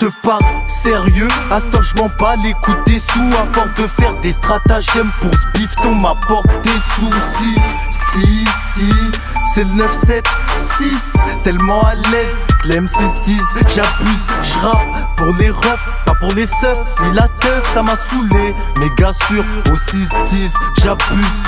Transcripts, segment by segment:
te parle sérieux, à ce temps je m'en bats les coups des sous. À force de faire des stratagèmes pour ce bifton m'apporte des soucis. Si, c'est le 976, tellement à l'aise. Les M6 disent j'abuse, j'rappe pour les refs, pas pour les seufs. Ni la teuf, ça m'a saoulé, méga sûr au 6-10, j'abuse.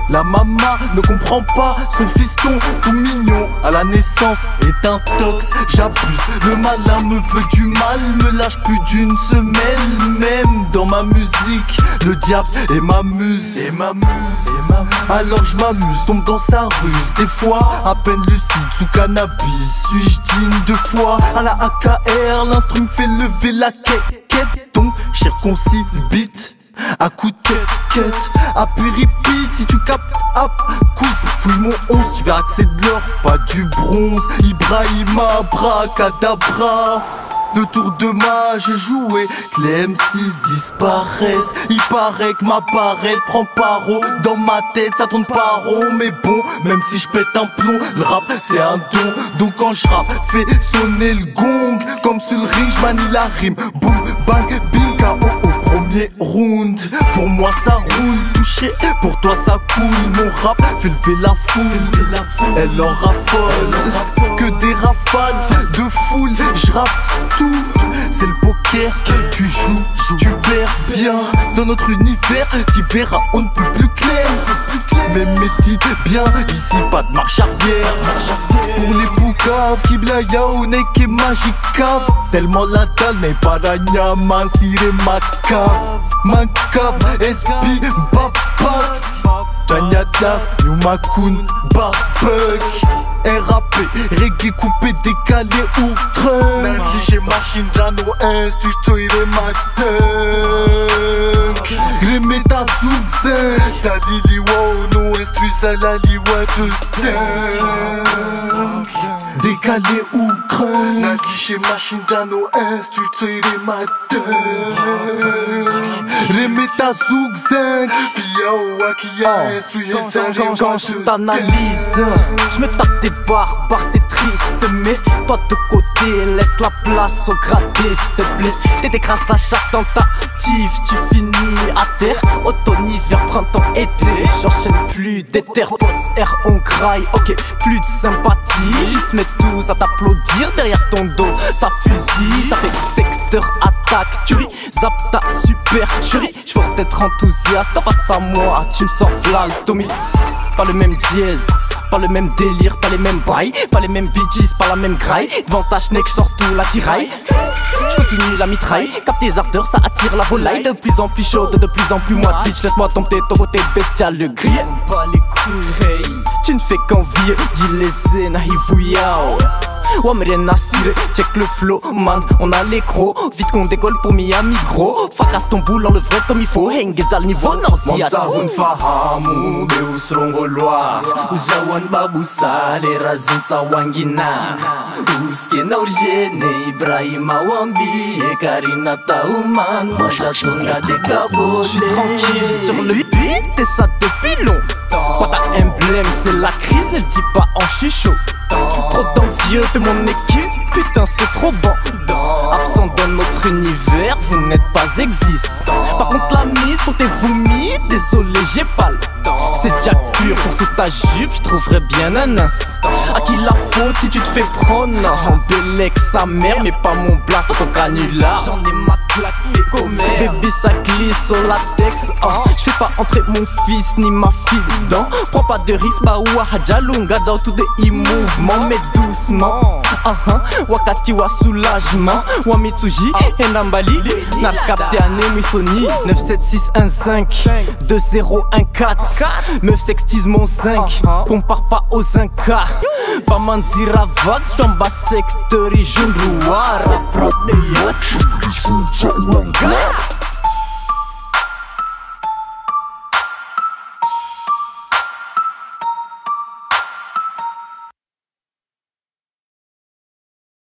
La maman ne comprend pas, son fiston tout mignon à la naissance est un tox, j'abuse. Le malin me veut du mal, me lâche plus d'une semelle. Même dans ma musique, le diable est ma muse. Alors je m'amuse, tombe dans sa ruse. Des fois, à peine lucide, sous cannabis. Suis-je digne de foi? À la AKR, l'instru me fait lever la quête. Donc, circoncis le beat à coup de cut, appuie repeat. Si tu captes, hop, cousse, fouille mon 11, tu verras que c'est de l'or, pas du bronze. Ibrahima, abracadabra. Le tour de main, j'ai joué, que les M6 disparaissent. Il paraît que ma barrette prend paro. Dans ma tête, ça tourne pas rond. Mais bon, même si je pète un plomb, le rap c'est un don. Donc quand je rappe, fais sonner le gong. Comme sur le ring, je manie la rime. Boum, bang, bing, KO au premier round. Pour moi ça roule, touché, pour toi ça coule. Mon rap fait lever la foule, elle en raffole. Que des rafales de foule, je rappe tout. C'est le poker, tu joues, tu perds. Viens dans notre univers, t'y verras on ne peut plus clair. Mais médite bien, ici pas de marche arrière. Pour les boucaves, Kibla Yaonek et Magic Cave. Tellement la dalle n'est pas la nyama, sire ma cave, espi, bapak. Tanya Daf, Yumakun, Barbek. RAP, reggae coupé, décalé ou creux. Même si j'ai machine, Jano, instu, j'toy le matin. Remets ta soukzen. Ta lili wow, no instru, ça la liwa de décalé ou creux. Même si j'ai machine, Jano, instu, j'toy le matin. Remets ta soukzen. Quand je t'analyse, je me tape des barbares, c'est triste. Mais toi de côté, laisse la place au gratis, s'il te plaît. T'es t'écrases à chaque tentative, tu finis à terre. Automne, hiver, printemps, été. J'enchaîne plus d'éther, boss R, on graille. Ok, plus de sympathie. Ils se mettent tous à t'applaudir derrière ton dos. Ça fusille, ça fait secteur attaque. Tu ris, zap ta super chérie. J'force d'être enthousiaste, en face à moi, tu me sens flal, Tommy. Pas le même dièse, pas le même délire, pas les mêmes bails, pas les mêmes bitches, pas la même graille. Devant ta schneck, j'sors tout la tiraille. Je continue la mitraille, capte tes ardeurs, ça attire la volaille. De plus en plus chaude, de plus en plus moite. Bitch, laisse-moi tomber ton côté bestial, le gris. On bat les couilles, hey. Tu ne fais qu'envier, dis-les nahivouyao. Ouais mais rien à cirer, check le flow, man, on a les crocs. Vite qu'on décolle pour Miami gros. Fracasse ton boule, le vrai comme il faut. Hengez al niveau, non si y'a Montazun fahamu, beus rongoloa. Ujawan babusa, le razin tsawangina. Uskena urgene, Ibrahima Wambi. Et Karina Taouman, Majatsonga de Cabo. J'suis tranquille sur le beat et ça depuis longtemps. Quoi ta emblème, c'est la crise, ne le dis pas en chuchot. Trop d'envieux fait mon équipe, putain c'est trop bon. Absent dans notre univers, vous n'êtes pas existant. Par contre la mise pour tes vomis, désolé j'ai pas le temps. C'est Jack pur pour sous ta jupe, je trouverais bien un instant. À qui la faute si tu te fais prendre? En Bélec sa mère, mais pas mon blast dans ton canular. J'en ai ma claque, mes commères. Baby ça glisse sur latex, je fais pas entrer mon fils ni ma fille dedans. Prends pas de risque, bah ouah hadjalunga, zao tout des mouvement, mais doucement. Wakati wa soulagement, wa Mitsuji et Nambali. N'a capté à Nemisoni 97615 2014. Meuf sextise mon zinc, compare pas aux Incas. Pas mandira vague, j'suis en bas secteur et je ne